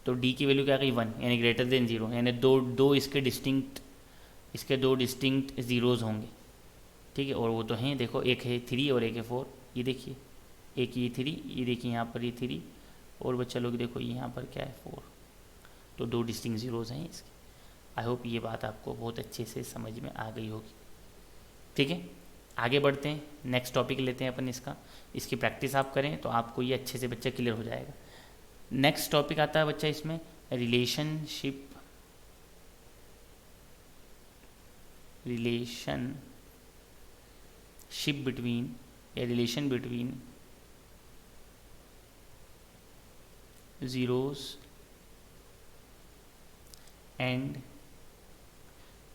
तो डी की वैल्यू क्या गई 1, यानी ग्रेटर देन ज़ीरो, यानी दो इसके दो डिस्टिंक्ट ज़ीरोज़ होंगे, ठीक है। और वो तो हैं, देखो एक है 3 और एक है 4, ये देखिए एक ये 3, ये देखिए यहाँ पर ये 3, और बच्चा लोग देखो यहाँ पर क्या है 4, तो 2 डिस्टिंक्ट ज़ीरोज़ हैं इसके। आई होप ये बात आपको बहुत अच्छे से समझ में आ गई होगी। ठीक है, आगे बढ़ते हैं, नेक्स्ट टॉपिक लेते हैं अपन इसका। इसकी प्रैक्टिस आप करें तो आपको ये अच्छे से बच्चा क्लियर हो जाएगा। नेक्स्ट टॉपिक आता है बच्चा इसमें रिलेशनशिप बिटवीन या relation between zeros and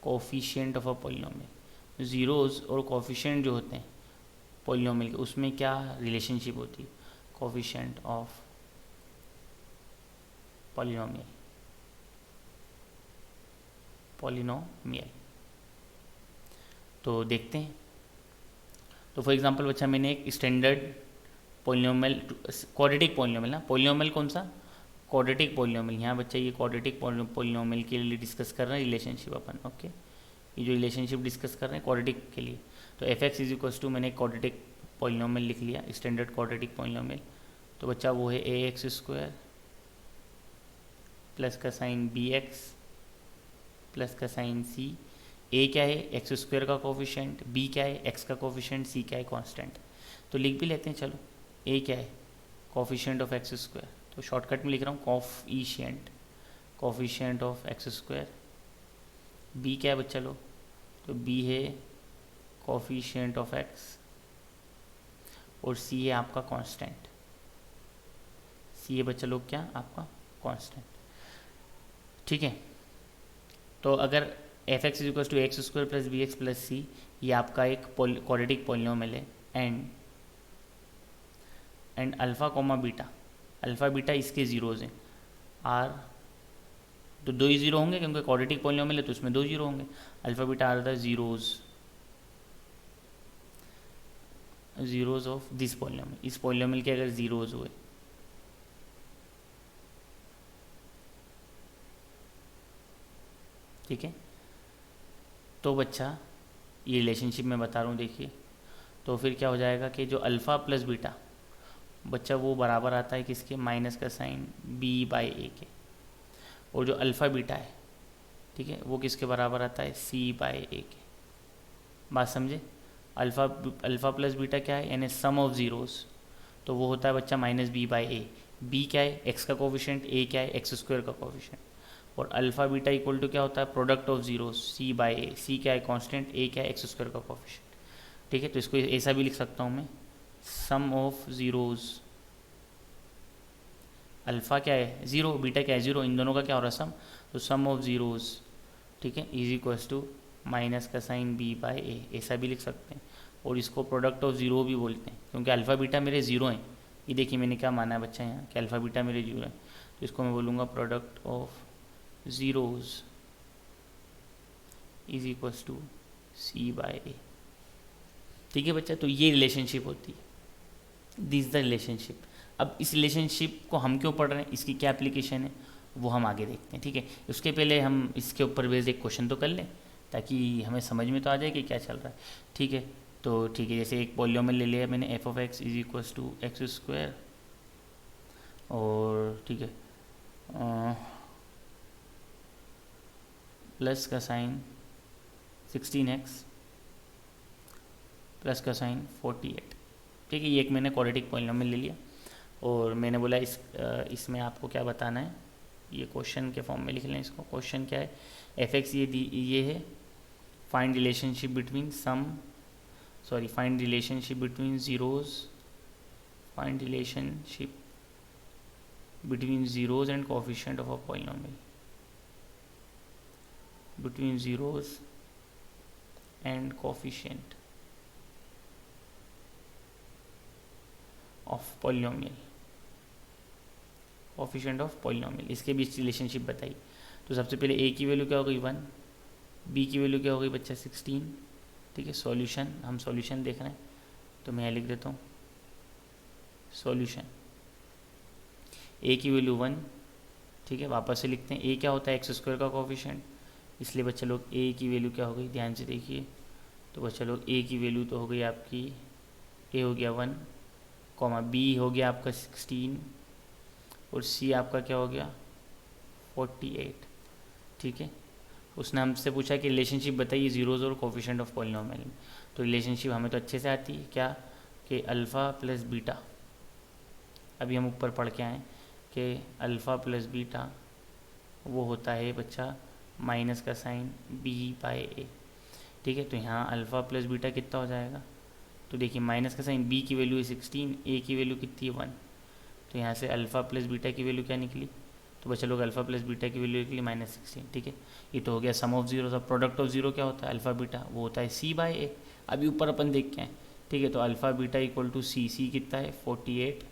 coefficient of a polynomial. Zeros और कोफिशिएंट जो होते हैं पॉलिनोमियल के, उसमें क्या रिलेशनशिप होती है, कोफिशिएंट ऑफ पॉलिनोमियल तो देखते हैं। तो फॉर एग्जांपल बच्चा मैंने एक स्टैंडर्ड पॉलिनोमियल, क्वाड्रेटिक पॉलिनोमियल ना, पॉलिनोमियल कौन सा, क्वाड्रेटिक पॉलिनोमियल, यहाँ बच्चा ये क्वाड्रेटिक पॉलिनोमियल के लिए डिस्कस कर रहे हैं रिलेशनशिप अपन। ओके, ये जो रिलेशनशिप डिस्कस कर रहे हैं क्वाड्रेटिक के लिए, तो f x is equals to, मैंने क्वाड्रेटिक पॉलिनोमियल लिख लिया, स्टैंडर्ड क्वाड्रेटिक पॉलिनोमियल। तो बच्चा वो है ए एक्स स्क्वायर प्लस का साइन बी एक्स प्लस का साइन सी। ए क्या है, एक्स स्क्वायर का कोफिशिएंट, बी क्या है, एक्स का कोफिशिएंट, सी क्या है, कांस्टेंट। तो लिख भी लेते हैं, चलो। ए क्या है, कोफिशिएंट ऑफ एक्स स्क्वायर, तो शॉर्टकट में लिख रहा हूँ coefficient of x square. B क्या है बच्चा लोग, तो बी है कोफिशिएंट ऑफ एक्स, और सी है आपका कांस्टेंट। सी है बच्चा लोग क्या, आपका कांस्टेंट। ठीक है, तो अगर F x is equal to x square plus B x plus C, ये आपका एक क्वाड्रेटिक पॉलिनोमियल है, and alpha comma beta, alpha beta इसके ज़ीरोज़ हैं, आर, तो 2 ही ज़ीरो होंगे क्योंकि क्वाड्रेटिक पॉलिनोमियल है तो उसमें 2 ज़ीरो होंगे। Alpha beta are the zeros of this polynomial, इस पॉलिनोमियल के अगर ज़ीरोज़ हुए, ठीक है, तो बच्चा ये रिलेशनशिप मैं बता रहा हूँ, देखिए। तो फिर क्या हो जाएगा कि जो अल्फ़ा प्लस बीटा बच्चा वो बराबर आता है किसके, माइनस का साइन बी बाई ए के, और जो अल्फ़ा बीटा है, ठीक है, वो किसके बराबर आता है, सी बाई ए के। बात समझे, अल्फ़ा प्लस बीटा क्या है, यानी सम ऑफ ज़ीरोज़, तो वो होता है बच्चा minus B by A. B क्या है, एक्स का कोफिशिएंट, ए क्या है, एक्स स्क्वायर का कोफिशिएंट, और अल्फ़ा बीटा इक्वल टू क्या होता है, product of zeros, C by A. C क्या है, कांस्टेंट, ए क्या है, एक्स स्क्वायर का कोफिशिएंट। ठीक है, तो इसको ऐसा भी लिख सकता हूँ मैं, सम ऑफ ज़ीरोज़, अल्फ़ा क्या है ज़ीरो, बीटा क्या है ज़ीरो, इन दोनों का क्या हो रहा है सम, तो सम ऑफ ज़ीरोज़, ठीक है, इज इक्वल्स टू माइनस का साइन बी बाई ए, ऐसा भी लिख सकते हैं। और इसको प्रोडक्ट ऑफ ज़ीरो भी बोलते हैं क्योंकि अल्फ़ा बीटा मेरे ज़ीरो हैं। ये देखिए मैंने क्या माना है बच्चा यहाँ कि अल्फ़ा बीटा मेरे ज़ीरो है, तो इसको मैं बोलूँगा product of zeros is equals to C by A. ठीक है बच्चा, तो ये रिलेशनशिप होती है, दिस द रिलेशनशिप। अब इस रिलेशनशिप को हम क्यों पढ़ रहे हैं, इसकी क्या एप्लीकेशन है, वो हम आगे देखते हैं। ठीक है, उसके पहले हम इसके ऊपर बेस्ड एक क्वेश्चन तो कर लें ताकि हमें समझ में तो आ जाए कि क्या चल रहा है। ठीक है, तो ठीक है, जैसे एक पॉलिनोमियल ले लिया मैंने, f of x is equals to x square, और ठीक है प्लस का साइन 16x प्लस का साइन 48। ठीक है, ये एक मैंने क्वाड्रेटिक पॉलिनोमियल ले लिया, और मैंने बोला इसमें आपको क्या बताना है, ये क्वेश्चन के फॉर्म में लिख लें इसको। क्वेश्चन क्या है, एफ एक्स ये है, find relationship between find relationship between zeros, find relationship between zeros and coefficient of a polynomial, between zeros and coefficient of polynomial, coefficient of polynomial, इसके बीच रिलेशनशिप बताई। तो सबसे पहले ए की वैल्यू क्या हो गई 1, बी की वैल्यू क्या हो गई बच्चा 16। ठीक है, सॉल्यूशन, हम सॉल्यूशन देख रहे हैं तो मैं लिख देता हूँ सॉल्यूशन, ए की वैल्यू 1। ठीक है, वापस से लिखते हैं, ए क्या होता है, एक्स स्क्वायर का कोफिशिएंट, इसलिए बच्चा लोग ए की वैल्यू क्या हो गई, ध्यान से देखिए। तो बच्चा लोग ए की वैल्यू तो हो गई आपकी, ए हो गया 1, कॉमा बी हो गया आपका 16 और सी आपका क्या हो गया 48। ठीक है, उसने हमसे पूछा कि रिलेशनशिप बताइए जीरोज और कोफिशिएंट ऑफ पॉलिनोमियल में। तो रिलेशनशिप हमें तो अच्छे से आती है क्या, कि अल्फ़ा प्लस बीटा, अभी हम ऊपर पढ़ के आए कि अल्फ़ा प्लस बीटा वो होता है बच्चा माइनस का साइन बी बाय ए। ठीक है, तो यहाँ अल्फ़ा प्लस बीटा कितना हो जाएगा, तो देखिए माइनस का साइन बी की वैल्यू है 16, ए की वैल्यू कितनी है 1, तो यहाँ से अल्फ़ा प्लस बीटा की वैल्यू क्या निकली, तो बच्चा लोग अल्फ़ा प्लस बीटा की वैल्यू निकली -16। ठीक है, ये तो हो गया सम ऑफ जीरो। अब प्रोडक्ट ऑफ जीरो क्या होता है, अल्फ़ा बीटा वो होता है सी बाय ए। अभी ऊपर अपन देख के आए। ठीक है, तो अल्फ़ा बीटा इक्वल टू सी, सी कितना है 48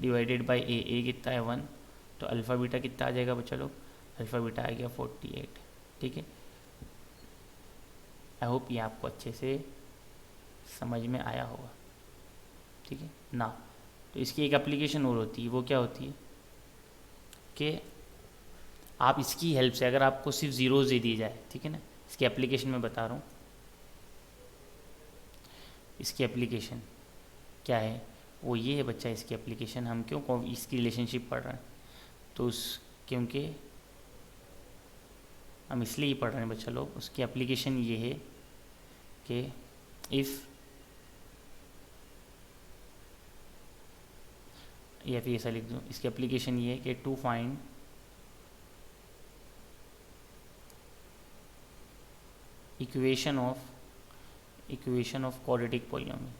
डिवाइडेड बाई ए कितना है 1, तो अल्फ़ा बीटा कितना आ जाएगा बच्चा लोग, अल्फ़ा बीटा आ गया 48। ठीक है, आई होप ये आपको अच्छे से समझ में आया होगा। ठीक है ना, तो इसकी एक एप्लीकेशन और होती है, वो क्या होती है कि आप इसकी हेल्प से अगर आपको सिर्फ ज़ीरोज़ दे दिए जाए, ठीक है ना, इसकी एप्लीकेशन मैं बता रहा हूँ। इसकी एप्लीकेशन क्या है, वो ये है बच्चा, इसकी एप्लीकेशन हम क्यों इसकी रिलेशनशिप पढ़ रहे हैं, तो उस क्योंकि हम इसलिए ही पढ़ रहे हैं बच्चा लोग, उसकी एप्लीकेशन ये है कि इफ़, या फिर ऐसा लिख दूँ, इसकी एप्लीकेशन ये है कि to find equation of quadratic polynomial,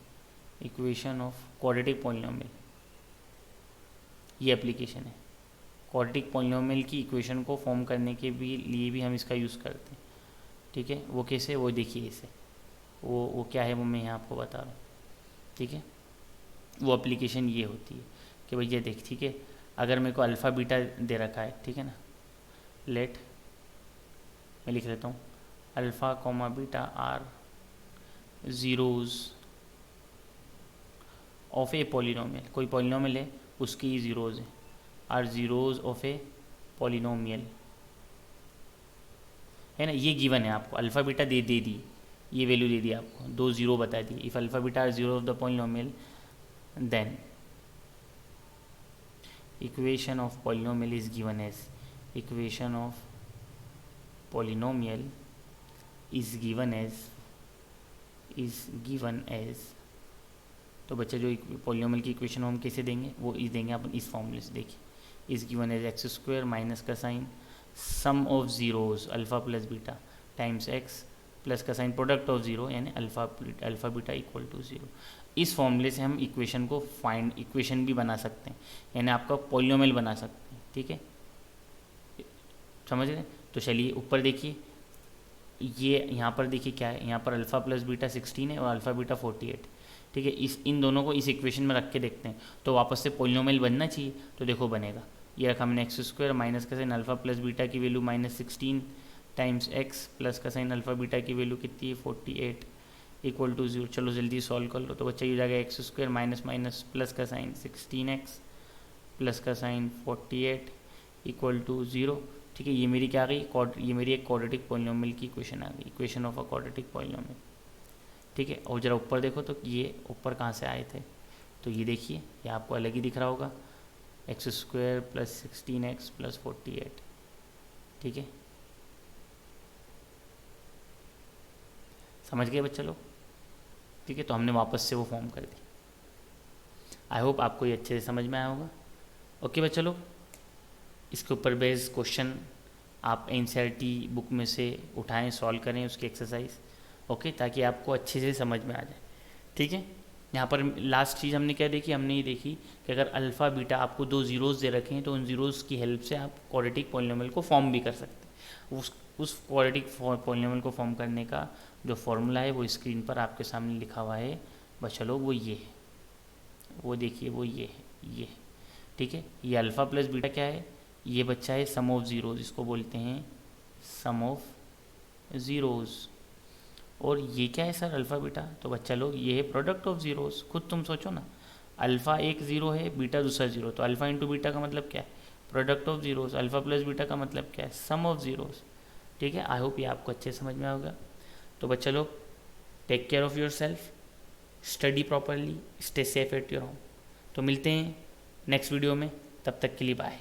equation of quadratic polynomial, ये एप्लीकेशन है। क्वाड्रेटिक पॉलिनोमियल की इक्वेशन को फॉर्म करने के लिए भी हम इसका यूज़ करते हैं। ठीक है, वो कैसे, वो देखिए इसे, वो क्या है वो मैं यहाँ आपको बता रहा हूँ। ठीक है, वो एप्लीकेशन ये होती है कि भैया देख, ठीक है, अगर मेरे को अल्फ़ा बीटा दे रखा है, ठीक है ना, लेट मैं लिख लेता हूँ alpha comma beta are zeros of a polynomial, कोई पॉलिनोमियल है उसकी ज़ीरोज़ है, are zeros of a polynomial है ना, ये गिवन है आपको, अल्फ़ा बीटा दे दी, ये वैल्यू दे दी आपको, 2 ज़ीरो बता दी, if alpha beta are zero of the polynomial then equation of polynomial is given as, equation of polynomial is given as, तो बच्चा जो पॉलिनोमियल की इक्वेशन हम कैसे देंगे, वो इस देंगे अपन इस फॉर्मूले से। देखिए is given as X square minus का sign sum of zeros alpha plus beta times X plus का साइन प्रोडक्ट ऑफ ज़ीरो, यानी alpha beta equal to zero. इस फॉर्मूले से हम इक्वेशन को इक्वेशन भी बना सकते हैं, यानी आपका पॉलिनोमियल बना सकते हैं। ठीक है, समझ रहे, तो चलिए ऊपर देखिए, ये यहाँ पर देखिए क्या है, यहाँ पर अल्फ़ा प्लस बीटा 16 है और अल्फ़ा बीटा 48। ठीक है, इन दोनों को इस इक्वेशन में रख के देखते हैं तो वापस से पॉलिनोमियल बनना चाहिए, तो देखो बनेगा, ये रखा हमने एक्स स्क्वायर माइनस का साइन अल्फ़ा प्लस बीटा की वैल्यू -16 टाइम्स एक्स प्लस का साइन अल्फ़ा बीटा की वैल्यू कितनी है 48 इक्वल टू ज़ीरो। चलो जल्दी सॉल्व कर लो, तो बच्चा ये जाएगा x square minus minus plus का साइन 16x प्लस का साइन 48 इक्वल टू ज़ीरो। ठीक है, ये मेरी क्या आ गई, ये मेरी एक क्वाड्रेटिक पॉलिनोमियल की इक्वेशन आ गई, equation of a quadratic polynomial. ठीक है, और ज़रा ऊपर देखो तो ये ऊपर कहाँ से आए थे, तो ये देखिए ये आपको अलग ही दिख रहा होगा, x square plus 16x plus 48। ठीक है, समझ गए बच्चा लोग। ठीक है, तो हमने वापस से वो फॉर्म कर दी। आई होप आपको ये अच्छे से समझ में आया होगा। ओके बच्चा लोग, इसके ऊपर बेस्ड क्वेश्चन आप एनसीईआरटी बुक में से उठाएं, सॉल्व करें उसकी एक्सरसाइज। ओके, ताकि आपको अच्छे से समझ में आ जाए। ठीक है, यहाँ पर लास्ट चीज़ हमने क्या देखी, हमने ये देखी कि अगर अल्फ़ा बीटा आपको 2 ज़ीरोज़ दे रखे हैं तो उन ज़ीरोज़ की हेल्प से आप क्वाड्रेटिक पॉलिनोमियल को फॉर्म भी कर सकते हैं। उस क्वाड्रेटिक पॉलिनोमियल को फॉर्म करने का जो फॉर्मूला है वो स्क्रीन पर आपके सामने लिखा हुआ है बच्चा लोग, वो ये है, वो देखिए वो ये है, ये। ठीक है, ये अल्फ़ा प्लस बीटा क्या है, ये बच्चा है सम ऑफ ज़ीरोज़, इसको बोलते हैं सम ऑफ ज़ीरोज़। और ये क्या है सर अल्फ़ा बीटा, तो बच्चा लोग ये है प्रोडक्ट ऑफ ज़ीरोज़। खुद तुम सोचो ना, अल्फ़ा एक ज़ीरो है, बीटा दूसरा ज़ीरो, तो अल्फ़ा इंटू बीटा का मतलब क्या है, product of zeros. Alpha plus beta का मतलब क्या है, सम ऑफ ज़ीरोज़। ठीक है, आई होप ये आपको अच्छे समझ में आएगा। तो बच्चा लोग take care of yourself, study properly, stay safe at your home. तो मिलते हैं नेक्स्ट वीडियो में, तब तक के लिए बाय।